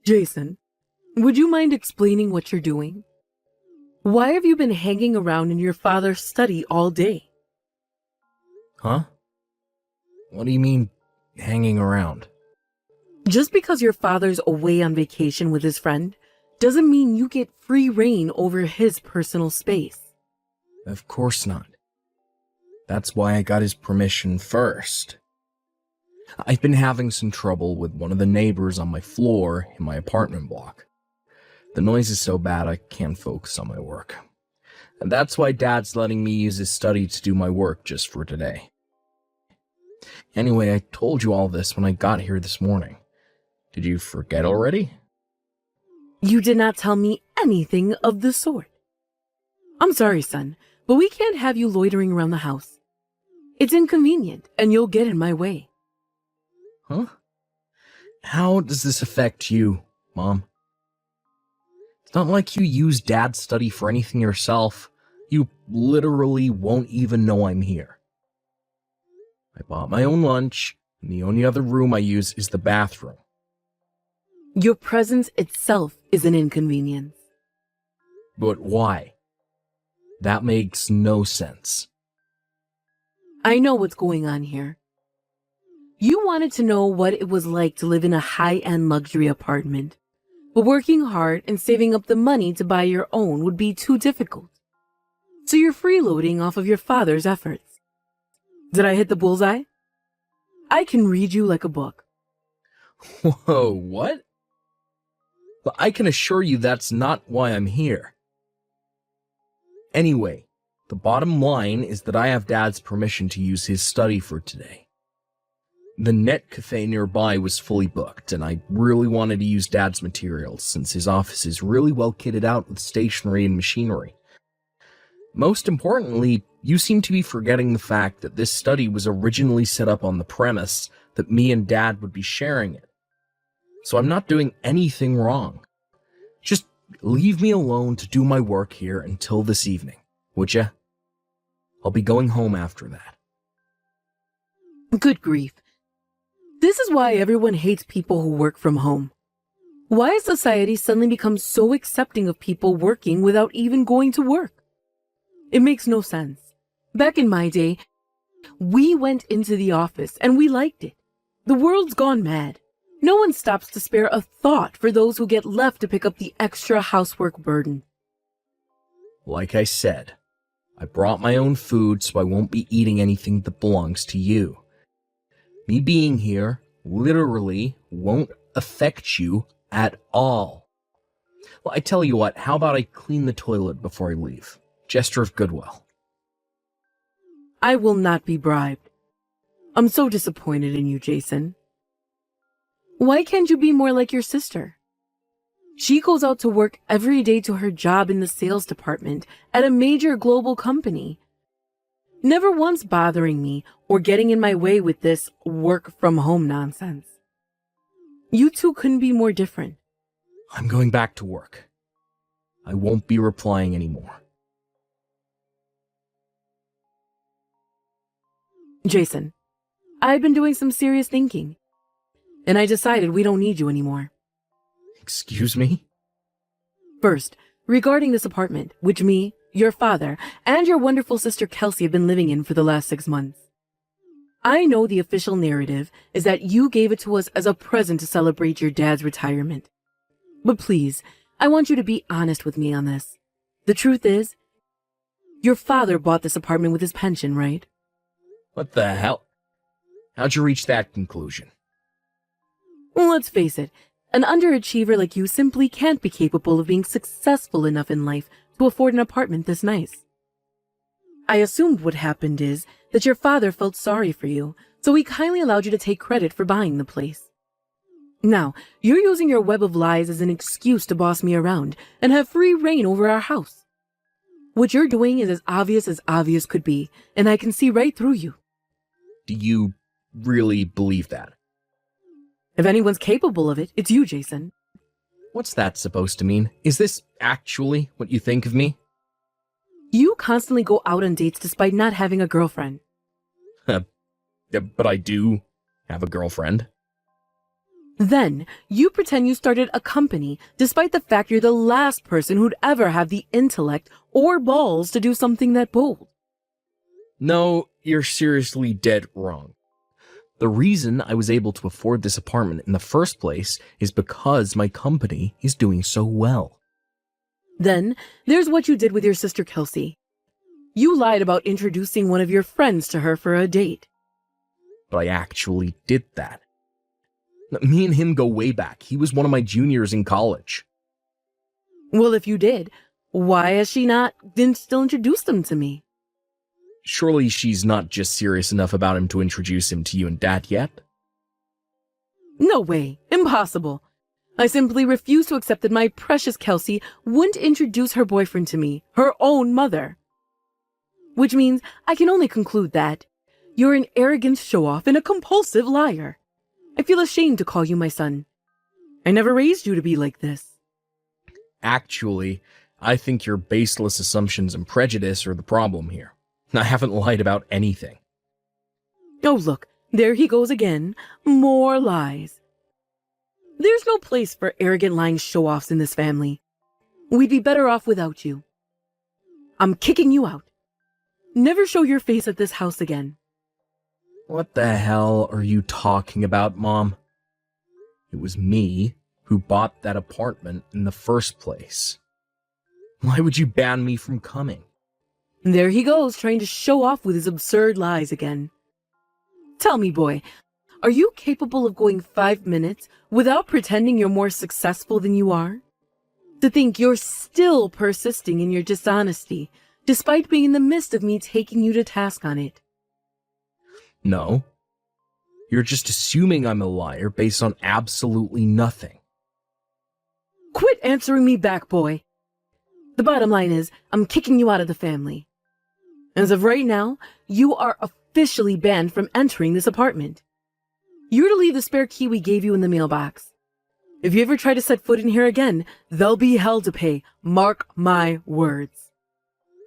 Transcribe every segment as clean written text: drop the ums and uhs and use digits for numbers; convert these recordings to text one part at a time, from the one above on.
Jason, would you mind explaining what you're doing? Why have you been hanging around in your father's study all day? Huh? What do you mean, hanging around? Just because your father's away on vacation with his friend doesn't mean you get free reign over his personal space. Of course not. That's why I got his permission first. I've been having some trouble with one of the neighbors on my floor in my apartment block. The noise is so bad I can't focus on my work. And that's why Dad's letting me use his study to do my work just for today. Anyway, I told you all this when I got here this morning. Did you forget already? You did not tell me anything of the sort. I'm sorry, son, but we can't have you loitering around the house. It's inconvenient, and you'll get in my way. Huh? How does this affect you, Mom? It's not like you use Dad's study for anything yourself. You literally won't even know I'm here. I bought my own lunch, and the only other room I use is the bathroom. Your presence itself is an inconvenience. But why? That makes no sense. I know what's going on here. You wanted to know what it was like to live in a high-end luxury apartment, but working hard and saving up the money to buy your own would be too difficult. So you're freeloading off of your father's efforts. Did I hit the bullseye? I can read you like a book. Whoa, what? But I can assure you that's not why I'm here. Anyway, the bottom line is that I have Dad's permission to use his study for today. The net cafe nearby was fully booked, and I really wanted to use Dad's materials since his office is really well kitted out with stationery and machinery. Most importantly, you seem to be forgetting the fact that this study was originally set up on the premise that me and Dad would be sharing it. So I'm not doing anything wrong. Just leave me alone to do my work here until this evening, would ya? I'll be going home after that. Good grief. This is why everyone hates people who work from home. Why has society suddenly become so accepting of people working without even going to work? It makes no sense. Back in my day, we went into the office and we liked it. The world's gone mad. No one stops to spare a thought for those who get left to pick up the extra housework burden. Like I said, I brought my own food so I won't be eating anything that belongs to you. Me being here literally won't affect you at all. Well, I tell you what, how about I clean the toilet before I leave? Gesture of goodwill. I will not be bribed. I'm so disappointed in you, Jason. Why can't you be more like your sister? She goes out to work every day to her job in the sales department at a major global company, never once bothering me or getting in my way with this work-from-home nonsense. You two couldn't be more different. I'm going back to work. I won't be replying anymore. Jason, I've been doing some serious thinking, and I decided we don't need you anymore. Excuse me? First, regarding this apartment, which me, your father, and your wonderful sister Kelsey have been living in for the last 6 months. I know the official narrative is that you gave it to us as a present to celebrate your dad's retirement. But please, I want you to be honest with me on this. The truth is, your father bought this apartment with his pension, right? What the hell? How'd you reach that conclusion? Well, let's face it, an underachiever like you simply can't be capable of being successful enough in life to afford an apartment this nice. I assumed what happened is that your father felt sorry for you, so he kindly allowed you to take credit for buying the place. Now, you're using your web of lies as an excuse to boss me around and have free reign over our house. What you're doing is as obvious could be, and I can see right through you. Do you really believe that? If anyone's capable of it, it's you, Jason. What's that supposed to mean? Is this actually what you think of me? You constantly go out on dates despite not having a girlfriend. But I do have a girlfriend. Then, you pretend you started a company despite the fact you're the last person who'd ever have the intellect or balls to do something that bold. No, you're seriously dead wrong. The reason I was able to afford this apartment in the first place is because my company is doing so well. Then, there's what you did with your sister Kelsey. You lied about introducing one of your friends to her for a date. But I actually did that. Me and him go way back. He was one of my juniors in college. Well, if you did, why has she not still introduced them to me? Surely she's not just serious enough about him to introduce him to you and Dad yet? No way. Impossible. I simply refuse to accept that my precious Kelsey wouldn't introduce her boyfriend to me, her own mother. Which means I can only conclude that you're an arrogant show-off and a compulsive liar. I feel ashamed to call you my son. I never raised you to be like this. Actually, I think your baseless assumptions and prejudice are the problem here. I haven't lied about anything. Oh, look, there he goes again. More lies. There's no place for arrogant lying show-offs in this family. We'd be better off without you. I'm kicking you out. Never show your face at this house again. What the hell are you talking about, Mom? It was me who bought that apartment in the first place. Why would you ban me from coming? There he goes, trying to show off with his absurd lies again. Tell me, boy, are you capable of going 5 minutes without pretending you're more successful than you are? To think you're still persisting in your dishonesty, despite being in the midst of me taking you to task on it. No. You're just assuming I'm a liar based on absolutely nothing. Quit answering me back, boy. The bottom line is, I'm kicking you out of the family. As of right now, you are officially banned from entering this apartment. You're to leave the spare key we gave you in the mailbox. If you ever try to set foot in here again, there'll be hell to pay. Mark my words.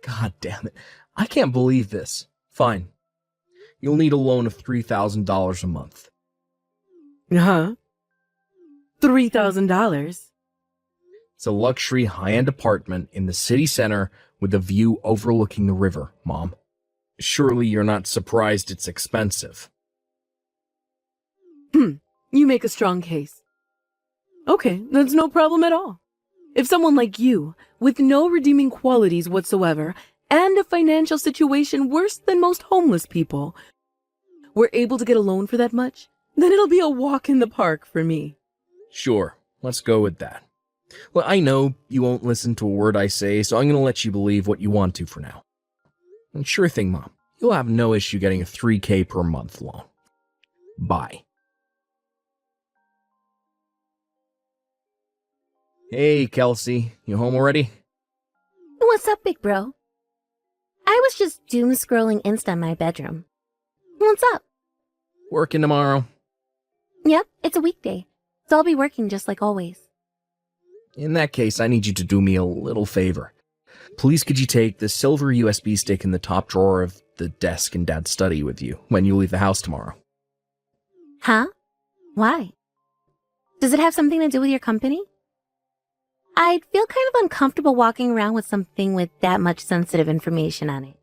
God damn it. I can't believe this. Fine. You'll need a loan of $3,000 a month. Huh? $3,000? It's a luxury high-end apartment in the city center with a view overlooking the river, Mom. Surely you're not surprised it's expensive. You make a strong case. Okay, that's no problem at all. If someone like you, with no redeeming qualities whatsoever, and a financial situation worse than most homeless people, were able to get a loan for that much, then it'll be a walk in the park for me. Sure, let's go with that. Well, I know you won't listen to a word I say, so I'm going to let you believe what you want to for now. And sure thing, Mom. You'll have no issue getting a $3,000 per month loan. Bye. Hey, Kelsey. You home already? What's up, big bro? I was just doom scrolling Insta in my bedroom. What's up? Working tomorrow. Yep, it's a weekday, so I'll be working just like always. In that case, I need you to do me a little favor. Please could you take the silver USB stick in the top drawer of the desk in Dad's study with you when you leave the house tomorrow? Huh? Why? Does it have something to do with your company? I'd feel kind of uncomfortable walking around with something with that much sensitive information on it.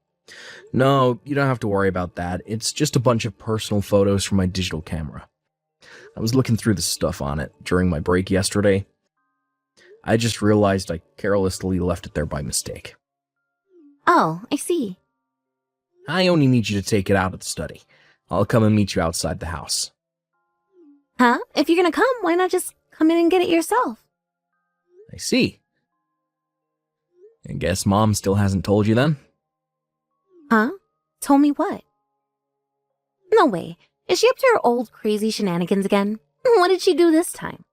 No, you don't have to worry about that. It's just a bunch of personal photos from my digital camera. I was looking through the stuff on it during my break yesterday. I just realized I carelessly left it there by mistake. Oh, I see. I only need you to take it out of the study. I'll come and meet you outside the house. Huh? If you're gonna come, why not just come in and get it yourself? I see. I guess Mom still hasn't told you then? Huh? Told me what? No way. Is she up to her old crazy shenanigans again? What did she do this time?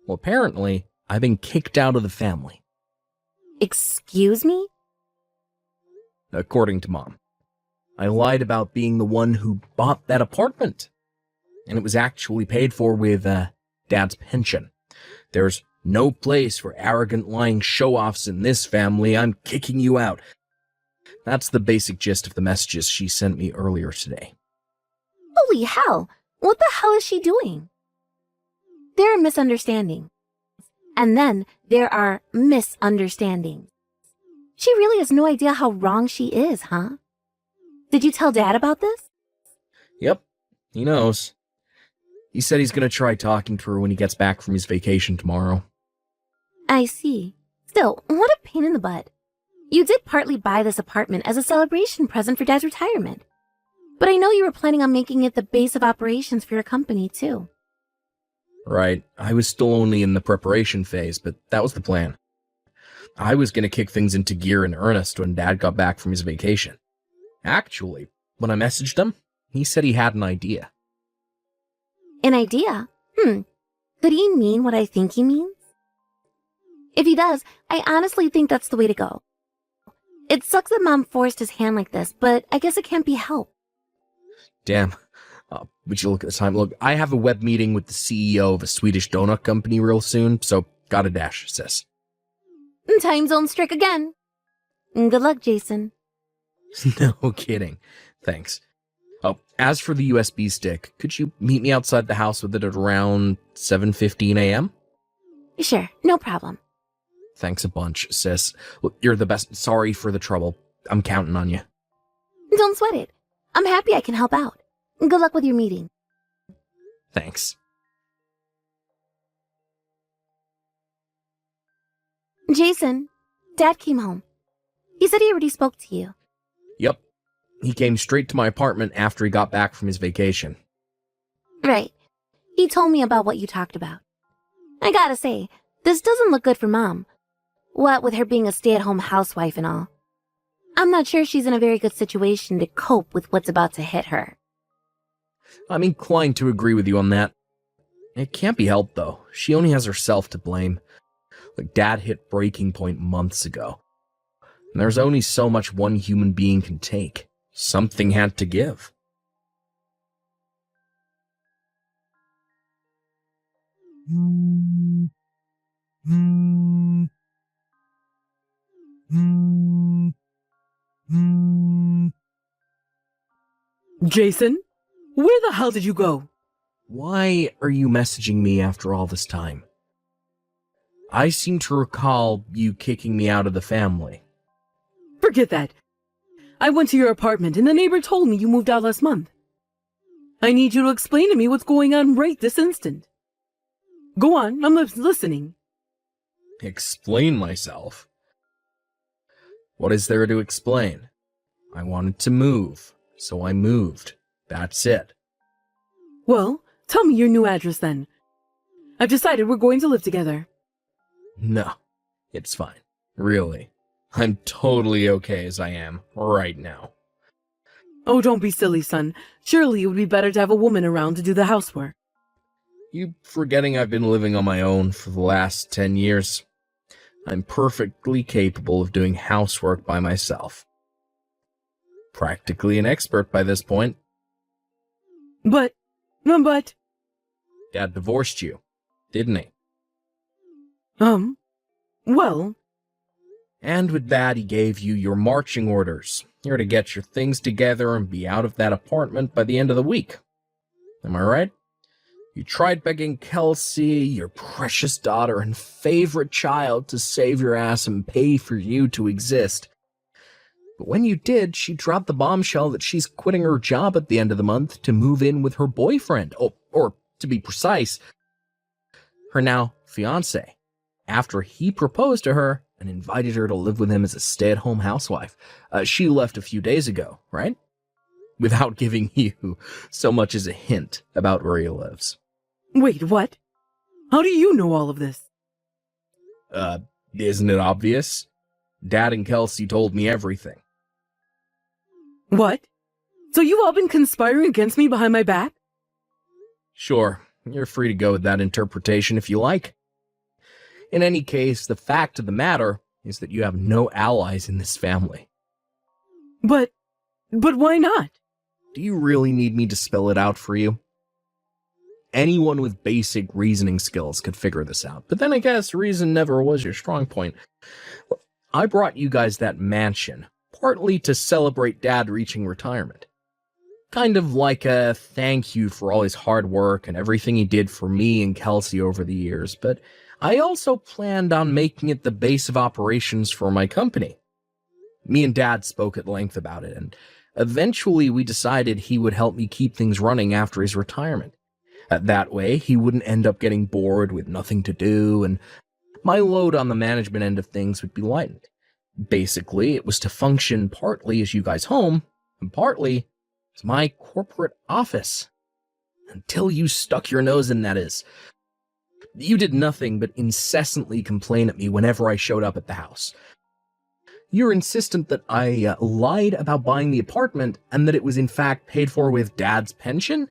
Well, apparently, I've been kicked out of the family. Excuse me? According to Mom. I lied about being the one who bought that apartment. And it was actually paid for with, Dad's pension. There's no place for arrogant lying show-offs in this family. I'm kicking you out. That's the basic gist of the messages she sent me earlier today. Holy hell! What the hell is she doing? there are misunderstandings. And then there are misunderstandings. She really has no idea how wrong she is, huh? Did you tell Dad about this? Yep, he knows. He said he's gonna try talking to her when he gets back from his vacation tomorrow. I see. Still, what a pain in the butt. You did partly buy this apartment as a celebration present for Dad's retirement. But I know you were planning on making it the base of operations for your company, too. Right, I was still only in the preparation phase, but that was the plan. I was gonna kick things into gear in earnest when Dad got back from his vacation. Actually, when I messaged him, he said he had an idea. An idea? Could he mean what I think he means? If he does, I honestly think that's the way to go. It sucks that Mom forced his hand like this, but I guess it can't be helped. Damn. Would you look at the time? Look, I have a web meeting with the CEO of a Swedish donut company real soon, so gotta dash, sis. Time zone strict again. Good luck, Jason. No kidding. Thanks. Oh, as for the USB stick, could you meet me outside the house with it at around 7:15 a.m.? Sure, no problem. Thanks a bunch, sis. Look, you're the best. Sorry for the trouble. I'm counting on you. Don't sweat it. I'm happy I can help out. Good luck with your meeting. Thanks. Jason, Dad came home. He said he already spoke to you. Yep. He came straight to my apartment after he got back from his vacation. Right. He told me about what you talked about. I gotta say, this doesn't look good for Mom. What with her being a stay-at-home housewife and all. I'm not sure she's in a very good situation to cope with what's about to hit her. I'm inclined to agree with you on that. It can't be helped, though. She only has herself to blame. Like, Dad hit breaking point months ago. And there's only so much one human being can take. Something had to give. Jason, where the hell did you go? Why are you messaging me after all this time? I seem to recall you kicking me out of the family. Forget that. I went to your apartment and the neighbor told me you moved out last month. I need you to explain to me what's going on right this instant. Go on, I'm listening. Explain myself? What is there to explain? I wanted to move, so I moved. That's it. Well, tell me your new address then. I've decided we're going to live together. No, it's fine. Really. I'm totally okay as I am right now. Oh, don't be silly, son. Surely it would be better to have a woman around to do the housework. You forgetting I've been living on my own for the last 10 years. I'm perfectly capable of doing housework by myself. Practically an expert by this point. But... Dad divorced you, didn't he? Well... And with that, he gave you your marching orders. You're to get your things together and be out of that apartment by the end of the week. Am I right? You tried begging Kelsey, your precious daughter and favorite child, to save your ass and pay for you to exist. But when you did, she dropped the bombshell that she's quitting her job at the end of the month to move in with her boyfriend. Oh, or to be precise, her now fiancé, after he proposed to her and invited her to live with him as a stay-at-home housewife. She left a few days ago, right? Without giving you so much as a hint about where he lives. Wait, what? How do you know all of this? Isn't it obvious? Dad and Kelsey told me everything. What? So you've all been conspiring against me behind my back? Sure, you're free to go with that interpretation if you like. In any case, the fact of the matter is that you have no allies in this family. But why not? Do you really need me to spell it out for you? Anyone with basic reasoning skills could figure this out, but then I guess reason never was your strong point. I brought you guys that mansion, partly to celebrate Dad reaching retirement. kind of like a thank you for all his hard work and everything he did for me and Kelsey over the years, but I also planned on making it the base of operations for my company. Me and Dad spoke at length about it, and eventually we decided he would help me keep things running after his retirement. That way, he wouldn't end up getting bored with nothing to do, and my load on the management end of things would be lightened. Basically, it was to function partly as you guys' home, and partly as my corporate office. Until you stuck your nose in, that is. You did nothing but incessantly complain at me whenever I showed up at the house. You're insistent that I lied about buying the apartment and that it was in fact paid for with Dad's pension?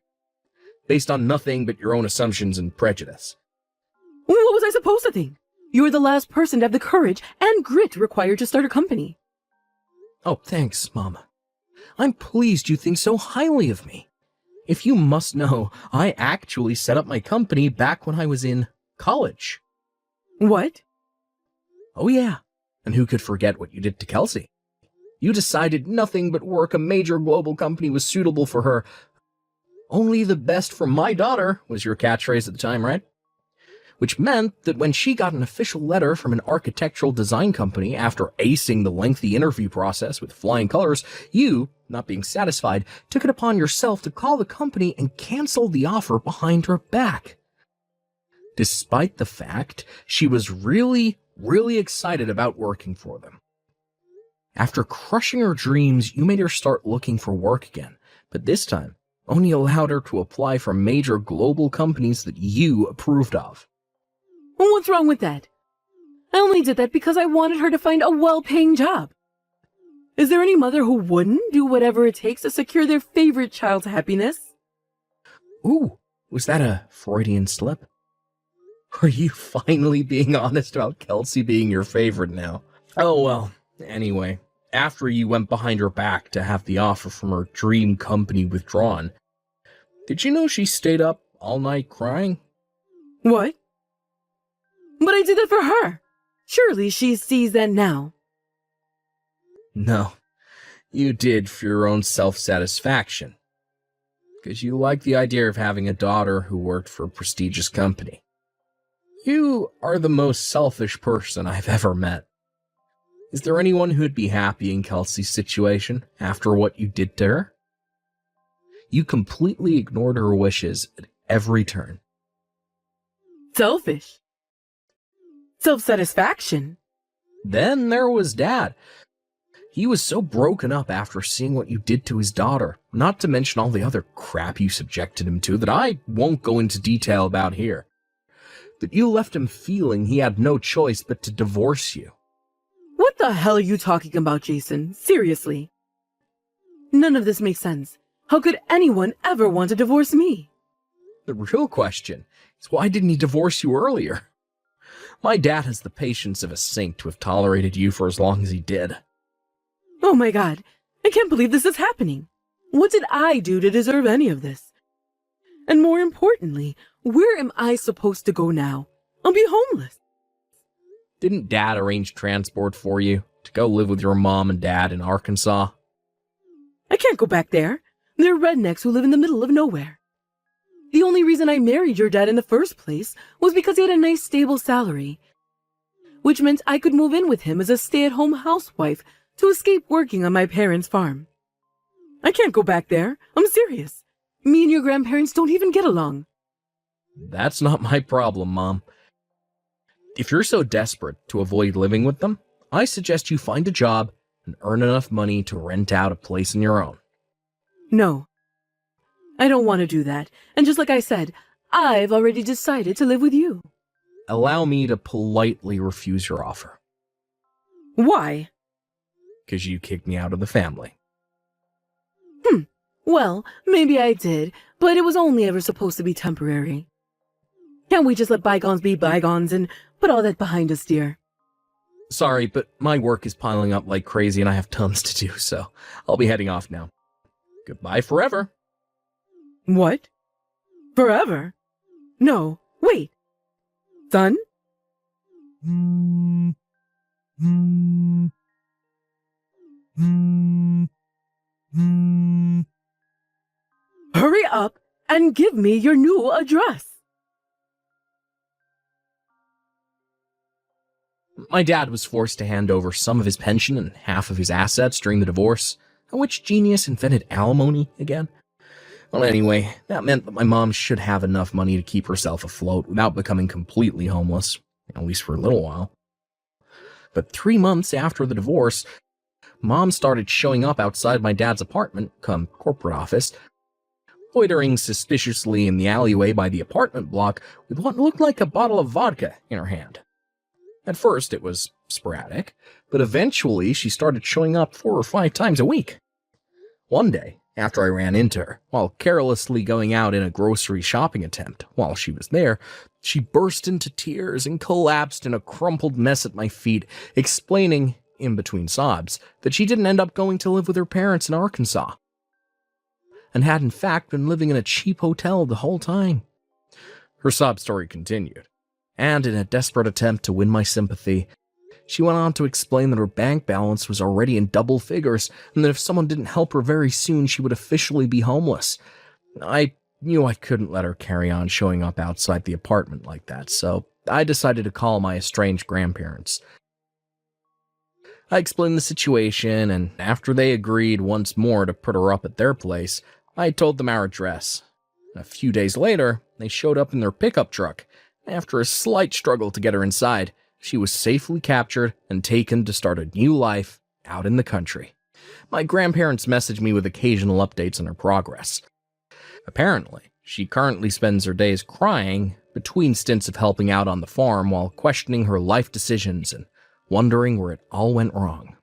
Based on nothing but your own assumptions and prejudice. What was I supposed to think? You were the last person to have the courage and grit required to start a company. Oh, thanks, Mom. I'm pleased you think so highly of me. If you must know, I actually set up my company back when I was in college. What? Oh yeah, and who could forget what you did to Kelsey? You decided nothing but work a major global company was suitable for her. Only the best for my daughter was your catchphrase at the time, right? Which meant that when she got an official letter from an architectural design company after acing the lengthy interview process with flying colors, you, not being satisfied, took it upon yourself to call the company and cancel the offer behind her back. Despite the fact she was really excited about working for them. After crushing her dreams, you made her start looking for work again, but this time only allowed her to apply for major global companies that you approved of. What's wrong with that? I only did that because I wanted her to find a well-paying job. Is there any mother who wouldn't do whatever it takes to secure their favorite child's happiness? Ooh, was that a Freudian slip? Are you finally being honest about Kelsey being your favorite now? Oh well, anyway, after you went behind her back to have the offer from her dream company withdrawn, did you know she stayed up all night crying? What? But I did it for her. Surely she sees that now. No, you did for your own self-satisfaction. Because you like the idea of having a daughter who worked for a prestigious company. You are the most selfish person I've ever met. Is there anyone who'd be happy in Kelsey's situation after what you did to her? You completely ignored her wishes at every turn. Selfish. Self-satisfaction. Then there was Dad. He was so broken up after seeing what you did to his daughter, not to mention all the other crap you subjected him to that I won't go into detail about here, that you left him feeling he had no choice but to divorce you. What the hell are you talking about, Jason? Seriously. None of this makes sense. How could anyone ever want to divorce me? The real question is, why didn't he divorce you earlier? My dad has the patience of a saint to have tolerated you for as long as he did. Oh my God, I can't believe this is happening. What did I do to deserve any of this? And more importantly, where am I supposed to go now? I'll be homeless. Didn't Dad arrange transport for you to go live with your mom and dad in Arkansas? I can't go back there. They're rednecks who live in the middle of nowhere. The only reason I married your dad in the first place was because he had a nice stable salary, which meant I could move in with him as a stay-at-home housewife to escape working on my parents' farm. I can't go back there. I'm serious. Me and your grandparents don't even get along. That's not my problem, Mom. If you're so desperate to avoid living with them, I suggest you find a job and earn enough money to rent out a place on your own. No. I don't want to do that. And just like I said, I've already decided to live with you. Allow me to politely refuse your offer. Why? Because you kicked me out of the family. Well, maybe I did, but it was only ever supposed to be temporary. Can't we just let bygones be bygones and put all that behind us, dear? Sorry, but my work is piling up like crazy and I have tons to do, so I'll be heading off now. Goodbye forever. What? Forever? No, wait. Son? Hurry up and give me your new address. My dad was forced to hand over some of his pension and half of his assets during the divorce. Which genius invented alimony again? Well, anyway, that meant that my mom should have enough money to keep herself afloat without becoming completely homeless, at least for a little while. But 3 months after the divorce, Mom started showing up outside my dad's apartment, come corporate office, loitering suspiciously in the alleyway by the apartment block with what looked like a bottle of vodka in her hand. At first, it was sporadic, but eventually she started showing up 4 or 5 times a week. One day, after I ran into her, while carelessly going out in a grocery shopping attempt while she was there, she burst into tears and collapsed in a crumpled mess at my feet, explaining, in between sobs, that she didn't end up going to live with her parents in Arkansas, and had in fact been living in a cheap hotel the whole time. Her sob story continued, and in a desperate attempt to win my sympathy, she went on to explain that her bank balance was already in double figures, and that if someone didn't help her very soon, she would officially be homeless. I knew I couldn't let her carry on showing up outside the apartment like that, so I decided to call my estranged grandparents. I explained the situation, and after they agreed once more to put her up at their place, I told them our address. A few days later, they showed up in their pickup truck. After a slight struggle to get her inside, she was safely captured and taken to start a new life out in the country. My grandparents messaged me with occasional updates on her progress. Apparently, she currently spends her days crying between stints of helping out on the farm while questioning her life decisions and wondering where it all went wrong.